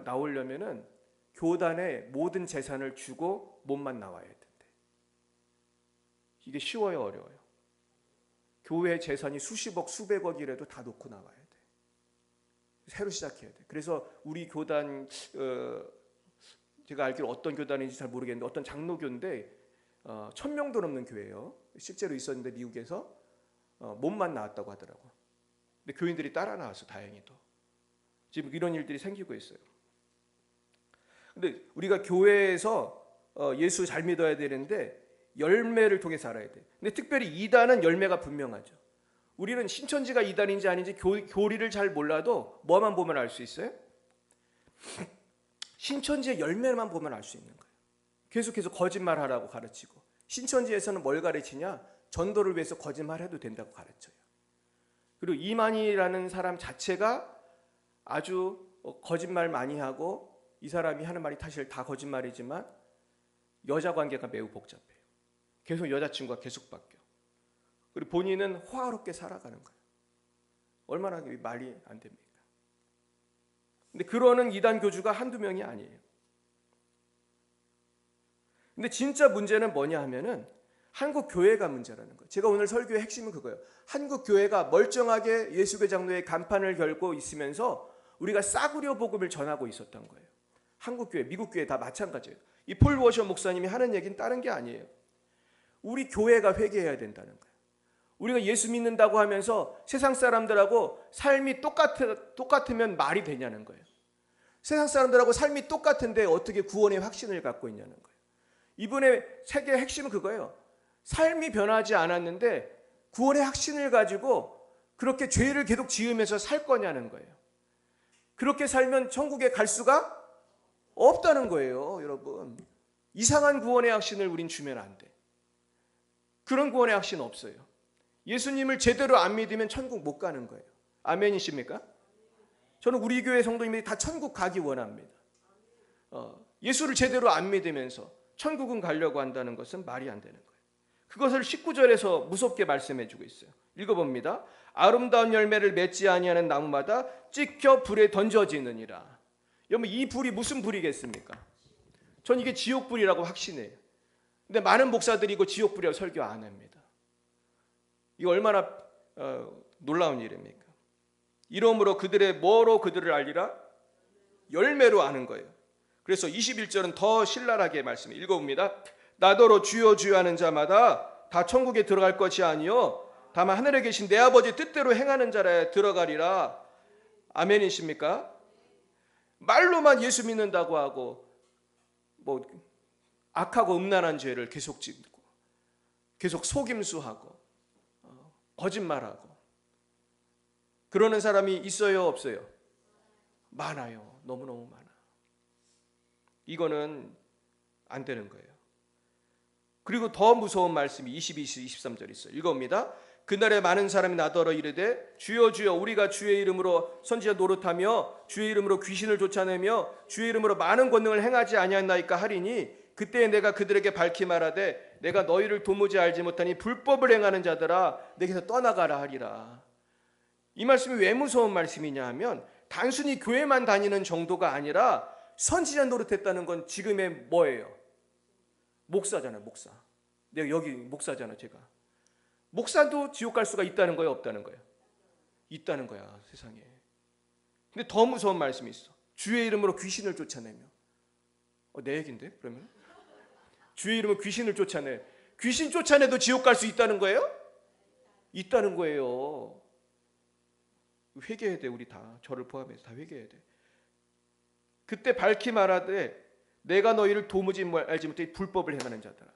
나오려면은 교단의 모든 재산을 주고 몸만 나와야 된대. 이게 쉬워요, 어려워요? 교회 재산이 수십억, 수백억이라도 다 놓고 나와야 돼. 새로 시작해야 돼. 그래서 우리 교단 제가 알기로 어떤 교단인지 잘 모르겠는데 어떤 장로교인데 1,000명도 넘는 교회예요. 실제로 있었는데 미국에서 몸만 나왔다고 하더라고. 근데 교인들이 따라 나와서 다행히도 지금 이런 일들이 생기고 있어요. 근데 우리가 교회에서 예수 잘 믿어야 되는데 열매를 통해서 알아야 돼. 근데 특별히 이단은 열매가 분명하죠. 우리는 신천지가 이단인지 아닌지 교리를 잘 몰라도 뭐만 보면 알 수 있어요? 신천지의 열매만 보면 알 수 있는 거예요. 계속해서 거짓말하라고 가르치고, 신천지에서는 뭘 가르치냐? 전도를 위해서 거짓말해도 된다고 가르쳐요. 그리고 이만희라는 사람 자체가 아주 거짓말 많이 하고, 이 사람이 하는 말이 사실 다 거짓말이지만 여자 관계가 매우 복잡해요. 계속 여자친구가 계속 바뀌어. 그리고 본인은 호화롭게 살아가는 거예요. 얼마나 말이 안 됩니까? 근데 그러는 이단 교주가 한두 명이 아니에요. 근데 진짜 문제는 뭐냐 하면은 한국 교회가 문제라는 거예요. 제가 오늘 설교의 핵심은 그거예요. 한국 교회가 멀쩡하게 예수교 장로의 간판을 결고 있으면서 우리가 싸구려 복음을 전하고 있었던 거예요. 한국 교회, 미국 교회 다 마찬가지예요. 이 폴 워셔 목사님이 하는 얘기는 다른 게 아니에요. 우리 교회가 회개해야 된다는 거예요. 우리가 예수 믿는다고 하면서 세상 사람들하고 삶이 똑같으면 말이 되냐는 거예요. 세상 사람들하고 삶이 똑같은데 어떻게 구원의 확신을 갖고 있냐는 거예요. 이분의 세계의 핵심은 그거예요. 삶이 변하지 않았는데 구원의 확신을 가지고 그렇게 죄를 계속 지으면서 살 거냐는 거예요. 그렇게 살면 천국에 갈 수가 없다는 거예요, 여러분. 이상한 구원의 확신을 우린 주면 안 돼. 그런 구원의 확신 없어요. 예수님을 제대로 안 믿으면 천국 못 가는 거예요. 아멘이십니까? 저는 우리 교회 성도님들이 다 천국 가기 원합니다. 예수를 제대로 안 믿으면서 천국은 가려고 한다는 것은 말이 안 되는 거예요. 그것을 19절에서 무섭게 말씀해 주고 있어요. 읽어봅니다. 아름다운 열매를 맺지 아니하는 나무마다 찍혀 불에 던져지느니라. 여러분, 이 불이 무슨 불이겠습니까? 전 이게 지옥불이라고 확신해요. 근데 많은 목사들이 이거 지옥불이라고 설교 안 합니다. 이거 얼마나 놀라운 일입니까? 이러므로 그들의 뭐로 그들을 알리라? 열매로 아는 거예요. 그래서 21절은 더 신랄하게 말씀해 읽어봅니다. 나더러 주여 주여 하는 자마다 다 천국에 들어갈 것이 아니요 다만 하늘에 계신 내 아버지 뜻대로 행하는 자라야 들어가리라. 아멘이십니까? 말로만 예수 믿는다고 하고 뭐 악하고 음란한 죄를 계속 짓고 계속 속임수하고 거짓말하고 그러는 사람이 있어요, 없어요? 많아요. 너무너무 많아. 이거는 안 되는 거예요. 그리고 더 무서운 말씀이 22, 23절 있어요. 읽어봅니다. 그날에 많은 사람이 나더러 이르되 주여 주여 우리가 주의 이름으로 선지자 노릇하며 주의 이름으로 귀신을 쫓아내며 주의 이름으로 많은 권능을 행하지 아니하나이까 하리니 그때 내가 그들에게 밝히 말하되 내가 너희를 도무지 알지 못하니 불법을 행하는 자들아 내게서 떠나가라 하리라. 이 말씀이 왜 무서운 말씀이냐 하면 단순히 교회만 다니는 정도가 아니라 선지자 노릇했다는 건 지금의 뭐예요? 목사잖아요. 목사. 내가 여기 목사잖아. 제가. 목사도 지옥 갈 수가 있다는 거예요? 없다는 거예요? 있다는 거야. 세상에. 근데 더 무서운 말씀이 있어. 주의 이름으로 귀신을 쫓아내며. 내 얘긴데? 그러면? 주의 이름으로 귀신을 쫓아내. 귀신 쫓아내도 지옥 갈 수 있다는 거예요? 있다는 거예요. 회개해야 돼. 우리 다. 저를 포함해서 다 회개해야 돼. 그때 밝히 말하되 내가 너희를 도무지 알지 못해 불법을 행하는 자들아.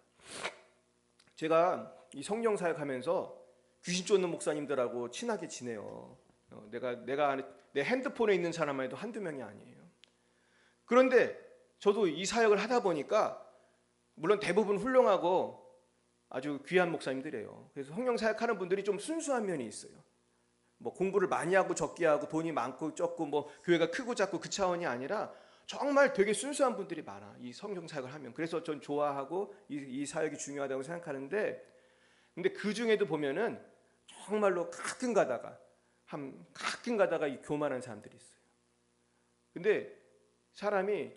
제가 이 성령 사역하면서 귀신 쫓는 목사님들하고 친하게 지내요. 내가 내 핸드폰에 있는 사람만 해도 한두 명이 아니에요. 그런데 저도 이 사역을 하다 보니까 물론 대부분 훌륭하고 아주 귀한 목사님들이에요. 그래서 성령 사역하는 분들이 좀 순수한 면이 있어요. 뭐 공부를 많이 하고 적게 하고 돈이 많고 적고 뭐 교회가 크고 작고 그 차원이 아니라 정말 되게 순수한 분들이 많아. 이 성경 사역을 하면. 그래서 전 좋아하고 이 사역이 중요하다고 생각하는데 근데 그 중에도 보면은 정말로 가끔 가다가 이 교만한 사람들이 있어요. 근데 사람이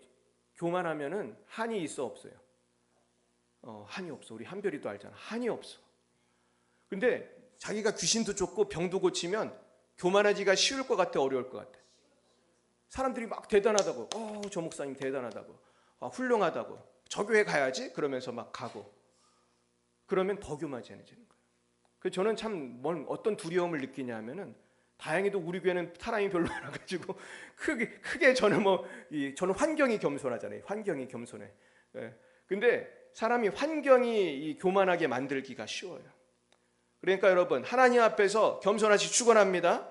교만하면은 한이 있어 없어요? 한이 없어. 우리 한별이도 알잖아. 한이 없어. 근데 자기가 귀신도 쫓고 병도 고치면 교만하지가 쉬울 것 같아, 어려울 것 같아? 사람들이 막 대단하다고, 저 목사님 대단하다고, 훌륭하다고, 저 교회 가야지 그러면서 막 가고, 그러면 더 교만해지는 거예요. 그래서 저는 참 어떤 두려움을 느끼냐면은, 다행히도 우리 교회는 사람이 별로 안 와가지고 크게 저는 저는 환경이 겸손하잖아요. 환경이 겸손해. 예. 근데 사람이 환경이 이 교만하게 만들기가 쉬워요. 그러니까 여러분, 하나님 앞에서 겸손하시 축원합니다.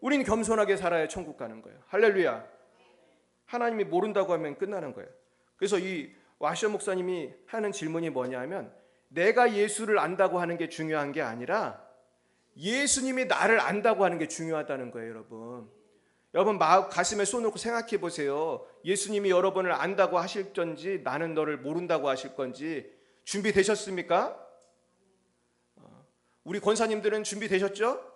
우린 겸손하게 살아야 천국 가는 거예요. 할렐루야. 하나님이 모른다고 하면 끝나는 거예요. 그래서 이 와셔 목사님이 하는 질문이 뭐냐면, 내가 예수를 안다고 하는 게 중요한 게 아니라 예수님이 나를 안다고 하는 게 중요하다는 거예요. 여러분 가슴에 손 놓고 생각해 보세요. 예수님이 여러분을 안다고 하실 건지 나는 너를 모른다고 하실 건지 준비되셨습니까? 우리 권사님들은 준비되셨죠?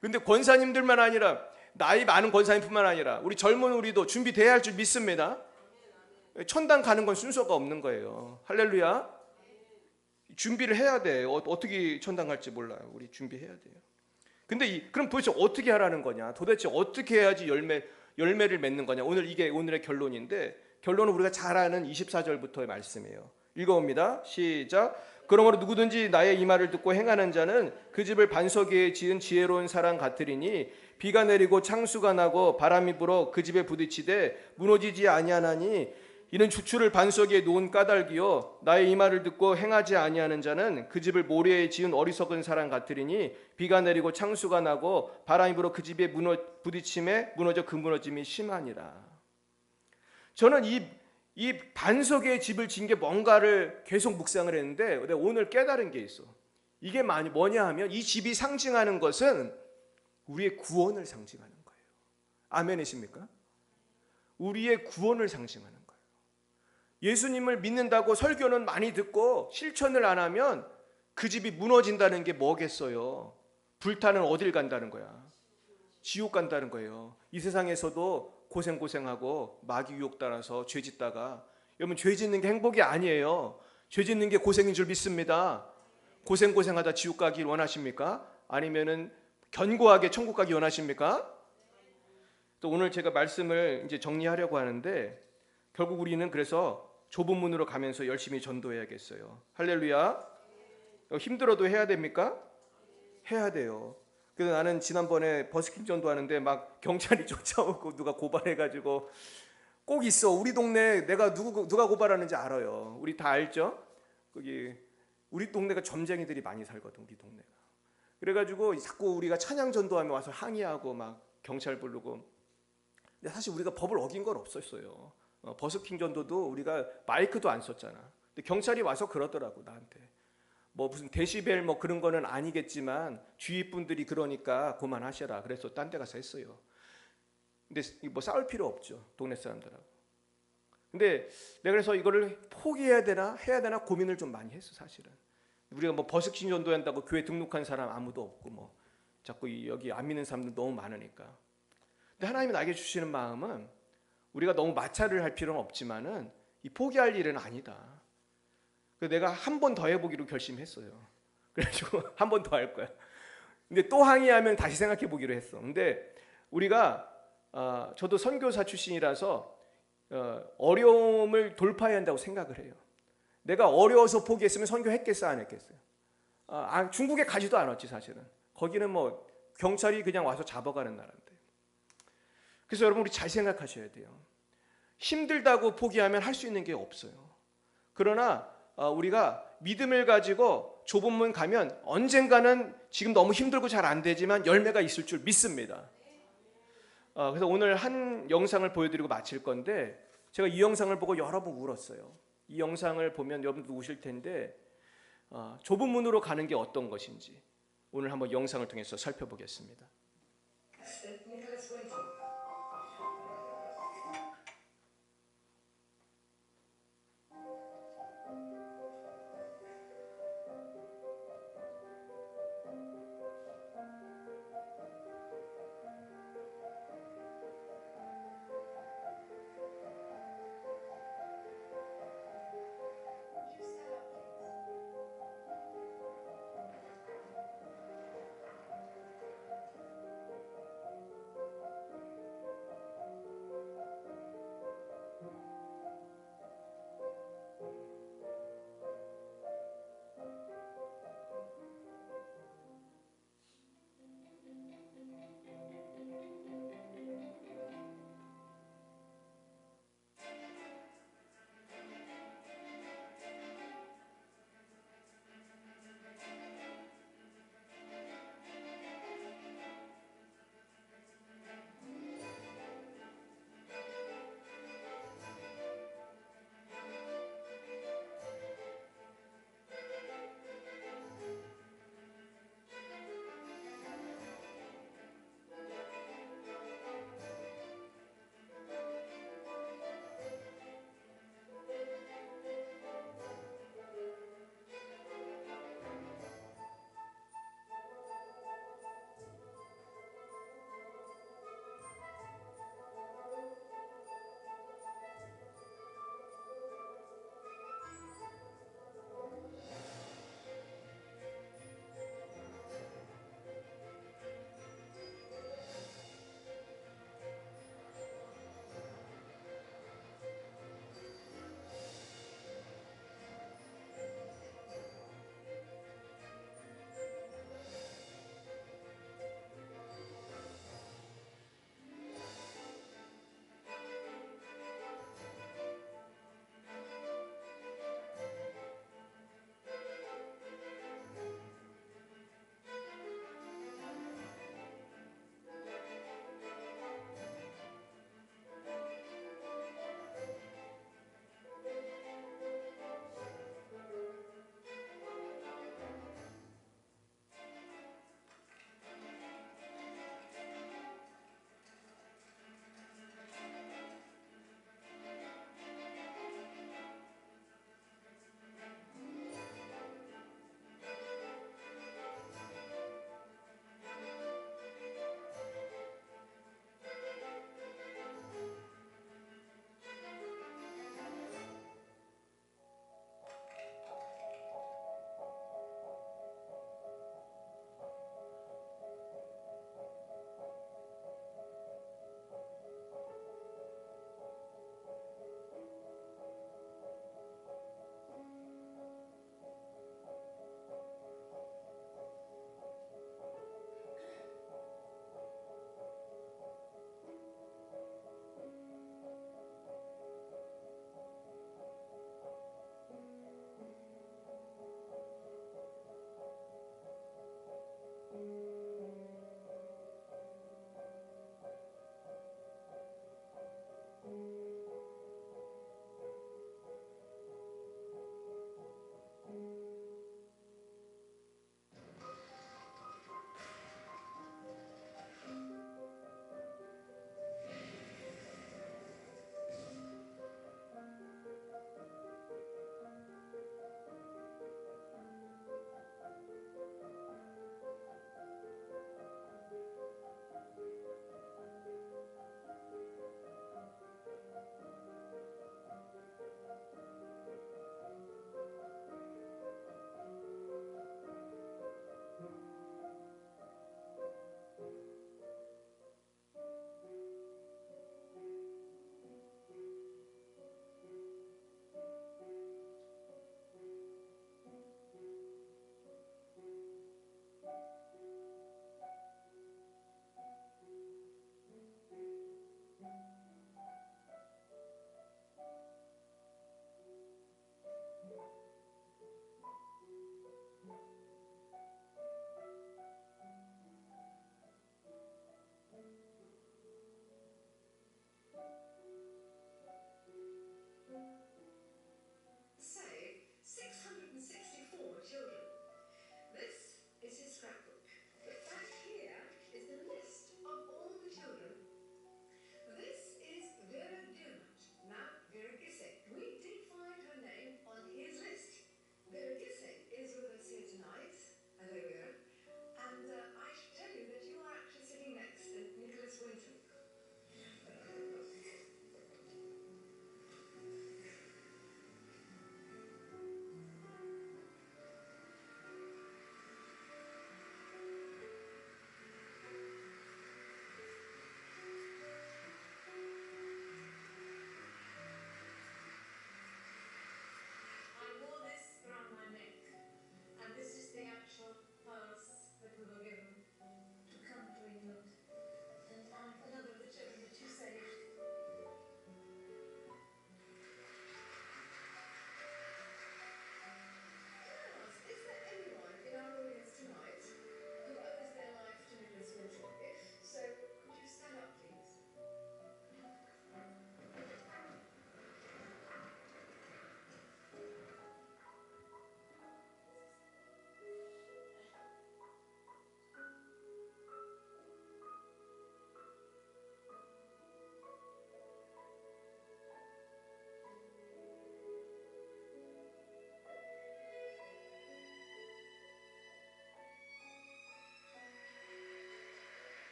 근데 권사님들만 아니라, 나이 많은 권사님뿐만 아니라 우리 젊은 우리도 준비돼야 할 줄 믿습니다. 천당 가는 건 순서가 없는 거예요. 할렐루야. 준비를 해야 돼. 어떻게 천당 갈지 몰라요. 우리 준비해야 돼요. 근데 그럼 도대체 어떻게 하라는 거냐? 도대체 어떻게 해야지 열매를 맺는 거냐? 이게 오늘의 결론인데, 결론은 우리가 잘 아는 24절부터의 말씀이에요. 읽어봅니다. 시작. 그러므로 누구든지 나의 이 말을 듣고 행하는 자는 그 집을 반석 위에 지은 지혜로운 사람 같으리니, 비가 내리고 창수가 나고 바람이 불어 그 집에 부딪히되 무너지지 아니하나니, 이는 주추를 반석 위에 놓은 까닭이요 나의 이 말을 듣고 행하지 아니하는 자는 그 집을 모래에 지은 어리석은 사람 같으리니, 비가 내리고 창수가 나고 바람이 불어 그 집에 부딪힘에 무너져 그 무너짐이 심하니라. 저는 이 반석의 집을 진 게 뭔가를 계속 묵상을 했는데, 내가 오늘 깨달은 게 있어. 이게 뭐냐 하면, 이 집이 상징하는 것은 우리의 구원을 상징하는 거예요. 아멘이십니까? 우리의 구원을 상징하는 거예요. 예수님을 믿는다고 설교는 많이 듣고 실천을 안 하면 그 집이 무너진다는 게 뭐겠어요? 불타는 어딜 간다는 거야? 지옥 간다는 거예요. 이 세상에서도 고생하고 마귀 유혹 따라서 죄 짓다가, 여러분 죄 짓는 게 행복이 아니에요. 죄 짓는 게 고생인 줄 믿습니다. 고생하다 지옥 가길 원하십니까? 아니면은 견고하게 천국 가기 원하십니까? 또 오늘 제가 말씀을 이제 정리하려고 하는데, 결국 우리는 그래서 좁은 문으로 가면서 열심히 전도해야겠어요. 할렐루야. 힘들어도 해야 됩니까? 해야 돼요. 그래서 나는 지난번에 버스킹 전도하는데 막 경찰이 쫓아오고 누가 고발해가지고, 꼭 있어. 우리 동네 내가 누가 고발하는지 알아요. 우리 다 알죠? 거기 우리 동네가 점쟁이들이 많이 살거든. 우리 동네가. 그래가지고 자꾸 우리가 찬양 전도하면 와서 항의하고 막 경찰 부르고. 근데 사실 우리가 법을 어긴 건 없었어요. 버스킹 전도도 우리가 마이크도 안 썼잖아. 근데 경찰이 와서 그러더라고, 나한테. 무슨 데시벨 그런 거는 아니겠지만 주위 분들이 그러니까 그만하셔라. 그래서 딴 데 가서 했어요. 근데 싸울 필요 없죠, 동네 사람들하고. 근데 내가 그래서 이거를 포기해야 되나 해야 되나 고민을 좀 많이 했어, 사실은. 우리가 버스킹 전도한다고 교회 등록한 사람 아무도 없고 자꾸 여기 안 믿는 사람들 너무 많으니까. 근데 하나님이 나에게 주시는 마음은, 우리가 너무 마찰을 할 필요는 없지만은 이 포기할 일은 아니다. 그래서 내가 한 번 더 해보기로 결심했어요. 그래가지고 한 번 더 할 거야. 근데 또 항의하면 다시 생각해 보기로 했어. 근데 우리가 저도 선교사 출신이라서 어려움을 돌파해야 한다고 생각을 해요. 내가 어려워서 포기했으면 선교했겠어, 안 했겠어요? 중국에 가지도 않았지, 사실은. 거기는 경찰이 그냥 와서 잡아가는 나라인데. 그래서 여러분, 우리 잘 생각하셔야 돼요. 힘들다고 포기하면 할 수 있는 게 없어요. 그러나 우리가 믿음을 가지고 좁은 문 가면 언젠가는, 지금 너무 힘들고 잘 안 되지만 열매가 있을 줄 믿습니다. 그래서 오늘 한 영상을 보여드리고 마칠 건데, 제가 이 영상을 보고 여러 번 울었어요. 이 영상을 보면 여러분도 우실 텐데, 좁은 문으로 가는 게 어떤 것인지 오늘 한번 영상을 통해서 살펴보겠습니다.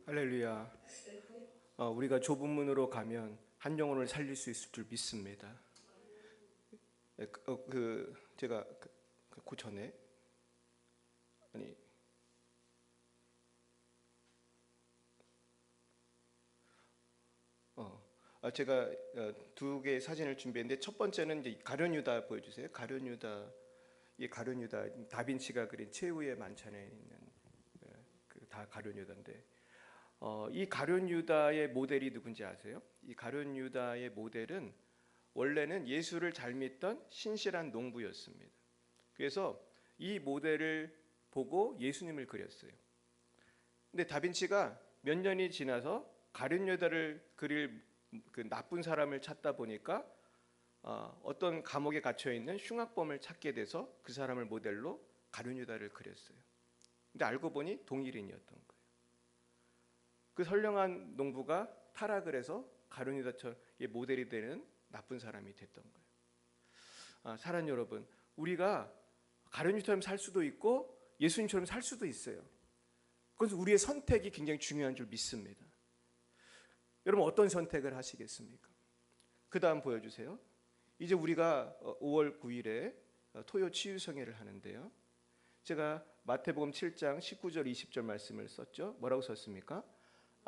할렐루야. 우리가 좁은 문으로 가면 한 영혼을 살릴 수 있을 줄 믿습니다. 제가 그 전에 제가 두 개의 사진을 준비했는데 첫 번째는 이제 가룟 유다 보여주세요. 가룟 유다, 이 가룟 유다 다빈치가 그린 최후의 만찬에 있는 다 가룟 유다인데 이 가룟 유다의 모델이 누군지 아세요? 이 가룟 유다의 모델은 원래는 예수를 잘 믿던 신실한 농부였습니다. 그래서 이 모델을 보고 예수님을 그렸어요. 근데 다빈치가 몇 년이 지나서 가룟 유다를 그릴 그 나쁜 사람을 찾다 보니까 어떤 감옥에 갇혀 있는 흉악범을 찾게 돼서 그 사람을 모델로 가룟 유다를 그렸어요. 근데 알고 보니 동일인이었던 거예요. 그 선량한 농부가 타락을 해서 가룟 유다처럼 모델이 되는 나쁜 사람이 됐던 거예요. 사랑하는 여러분, 우리가 가룟 유다처럼 살 수도 있고 예수님처럼 살 수도 있어요. 그래서 우리의 선택이 굉장히 중요한 줄 믿습니다. 여러분 어떤 선택을 하시겠습니까? 그 다음 보여주세요. 이제 우리가 5월 9일에 토요 치유성회를 하는데요. 제가 마태복음 7장 19절 20절 말씀을 썼죠. 뭐라고 썼습니까?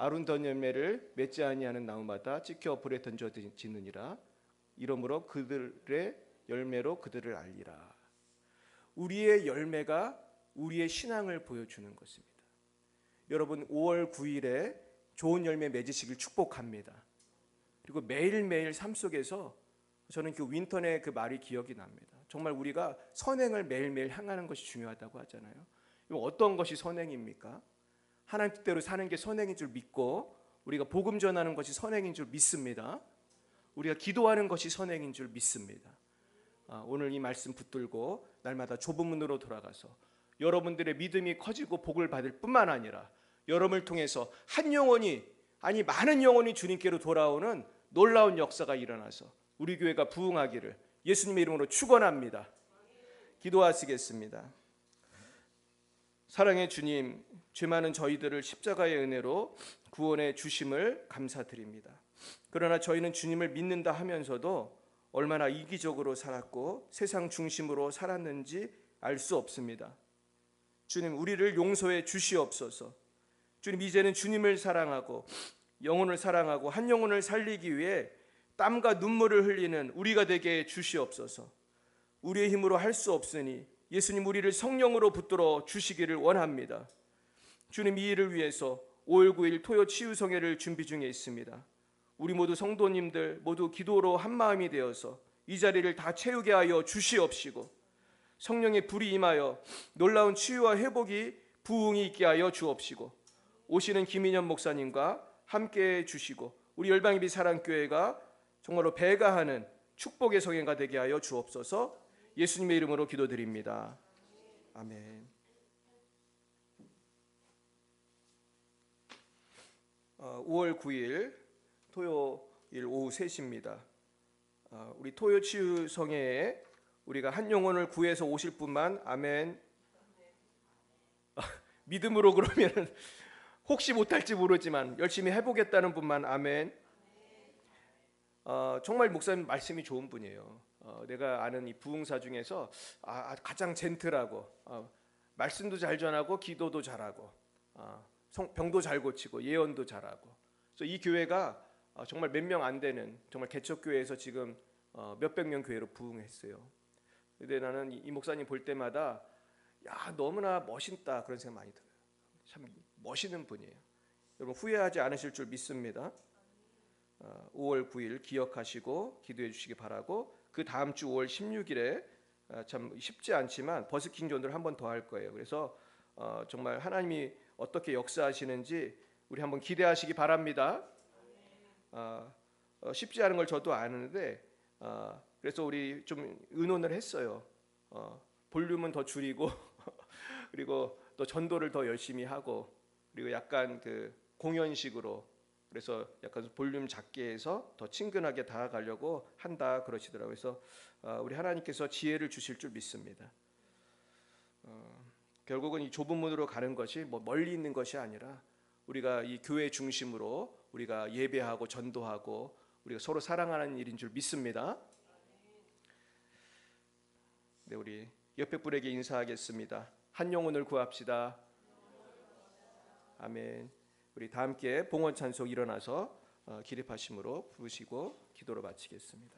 아름다운 열매를 맺지 아니하는 나무마다 찍혀 불에 던져지느니라. 이러므로 그들의 열매로 그들을 알리라. 우리의 열매가 우리의 신앙을 보여주는 것입니다. 여러분 5월 9일에 좋은 열매 맺으시길 축복합니다. 그리고 매일매일 삶 속에서 저는 그 윈턴의 그 말이 기억이 납니다. 정말 우리가 선행을 매일매일 향하는 것이 중요하다고 하잖아요. 어떤 것이 선행입니까? 하나님 뜻대로 사는 게 선행인 줄 믿고 우리가 복음 전하는 것이 선행인 줄 믿습니다. 우리가 기도하는 것이 선행인 줄 믿습니다. 오늘 이 말씀 붙들고 날마다 좁은 문으로 돌아가서 여러분들의 믿음이 커지고 복을 받을 뿐만 아니라 여러분을 통해서 한 영혼이 아니 많은 영혼이 주님께로 돌아오는 놀라운 역사가 일어나서 우리 교회가 부흥하기를 예수님의 이름으로 축원합니다. 기도하시겠습니다. 사랑의 주님, 죄 많은 저희들을 십자가의 은혜로 구원해 주심을 감사드립니다. 그러나 저희는 주님을 믿는다 하면서도 얼마나 이기적으로 살았고 세상 중심으로 살았는지 알 수 없습니다. 주님, 우리를 용서해 주시옵소서. 주님, 이제는 주님을 사랑하고 영혼을 사랑하고 한 영혼을 살리기 위해 땀과 눈물을 흘리는 우리가 되게 해 주시옵소서. 우리의 힘으로 할 수 없으니 예수님 우리를 성령으로 붙들어 주시기를 원합니다. 주님, 이 일을 위해서 5월 9일 토요 치유성회를 준비 중에 있습니다. 우리 모두 성도님들 모두 기도로 한마음이 되어서 이 자리를 다 채우게 하여 주시옵시고 성령의 불이 임하여 놀라운 치유와 회복이 부흥이 있게 하여 주옵시고 오시는 김인현 목사님과 함께해 주시고 우리 열방예비 사랑교회가 정말로 배가하는 축복의 성회가 되게 하여 주옵소서. 예수님의 이름으로 기도드립니다. 아멘. 5월 9일 토요일 오후 3시입니다. 우리 토요 치유 성회에 우리가 한 영혼을 구해서 오실 분만 아멘. 믿음으로 그러면 혹시 못할지 모르지만 열심히 해보겠다는 분만 아멘. 정말 목사님 말씀이 좋은 분이에요. 내가 아는 이 부흥사 중에서 가장 젠틀하고 말씀도 잘 전하고 기도도 잘하고 병도 잘 고치고 예언도 잘하고. 그래서 이 교회가 정말 몇 명 안 되는 정말 개척교회에서 지금 몇백 명 교회로 부흥했어요. 근데 나는 이 목사님 볼 때마다 야 너무나 멋있다 그런 생각 많이 들어요. 참 멋있는 분이에요. 여러분 후회하지 않으실 줄 믿습니다. 5월 9일 기억하시고 기도해 주시기 바라고 그 다음 주 5월 16일에 참 쉽지 않지만 버스킹 존을 한 번 더 할 거예요. 그래서 정말 하나님이 어떻게 역사하시는지 우리 한번 기대하시기 바랍니다. 쉽지 않은 걸 저도 아는데 그래서 우리 좀 의논을 했어요. 볼륨은 더 줄이고 그리고 또 전도를 더 열심히 하고 그리고 약간 그 공연식으로 그래서 약간 볼륨 작게 해서 더 친근하게 다가가려고 한다 그러시더라고요. 그래서 우리 하나님께서 지혜를 주실 줄 믿습니다. 결국은 이 좁은 문으로 가는 것이 뭐 멀리 있는 것이 아니라 우리가 이 교회 중심으로 우리가 예배하고 전도하고 우리가 서로 사랑하는 일인 줄 믿습니다. 네, 우리 옆에 분에게 인사하겠습니다. 한 영혼을 구합시다. 아멘. 우리 다 함께 봉헌 찬송 일어나서 기립하심으로 부르시고 기도로 마치겠습니다.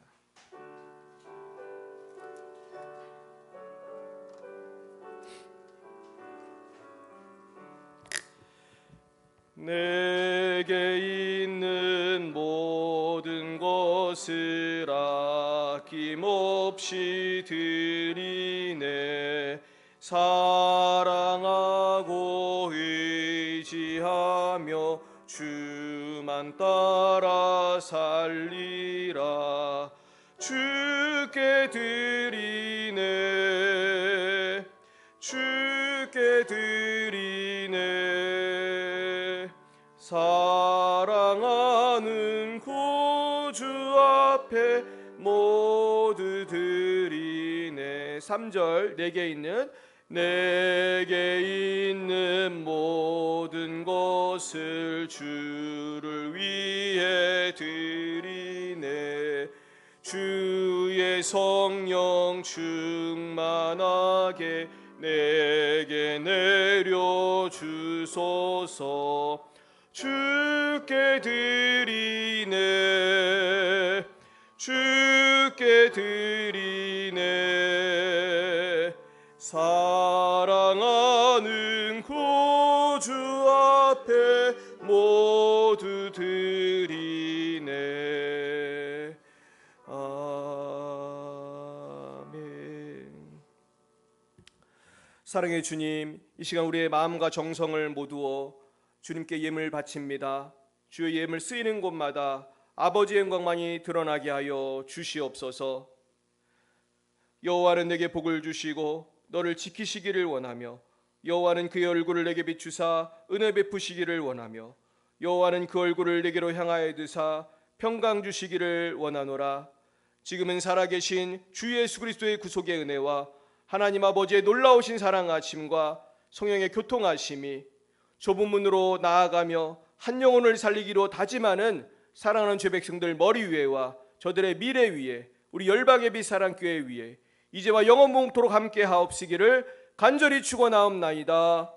내게 있는 모든 것을 아낌없이 드리네. 사랑하고 의지하며 주만 따라 살리라. 주께 드리네. 주께 드리네. 사랑하는 구주 앞에 모두 드리네. 3절 내게 있는 모든 것을 주를 위해 드리네. 주의 성령 충만하게 내게 내려주소서. 주께 드리네. 주께 드리네. 사랑하는 구주 앞에 모두 드리네. 아멘. 사랑의 주님, 이 시간 우리의 마음과 정성을 모두어 주님께 예물 바칩니다. 주의 예물 쓰이는 곳마다 아버지의 영광만이 드러나게 하여 주시옵소서. 여호와는 내게 복을 주시고 너를 지키시기를 원하며, 여호와는 그의 얼굴을 내게 비추사 은혜 베푸시기를 원하며, 여호와는 그 얼굴을 내게로 향하여 드사 평강 주시기를 원하노라. 지금은 살아계신 주 예수 그리스도의 구속의 은혜와 하나님 아버지의 놀라우신 사랑하심과 성령의 교통하심이 좁은 문으로 나아가며 한 영혼을 살리기로 다짐하는 사랑하는 죄 백성들 머리 위에와 저들의 미래 위에, 우리 열방의 빛 사랑교회 위에 이제와 영원토록 함께 하옵시기를 간절히 축원하옵나이다.